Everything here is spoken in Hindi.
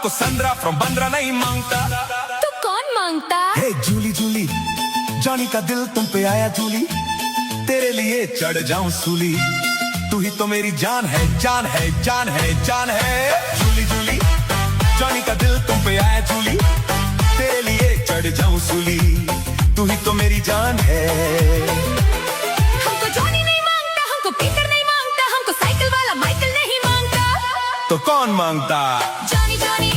हमको संद्रा फ्रॉम बंद्रा नहीं मांगता। तो कौन मांगता? हे जूली जूली, जॉनी का दिल तुम पे आया जूली, तेरे लिए चढ़ जाऊं सूली, तू ही तो मेरी जान है जान है जान है जान है। जूली जूली, जॉनी का दिल तुम पे आया जूली, तेरे लिए चढ़ जाऊं सूली, तू ही तो मेरी जान है। हमको जॉनी नहीं मांगता, हमको पीटर नहीं मांगता, हमको साइकिल वाला माइकल नहीं मांगता। तो कौन मांगता? Johnny Johnny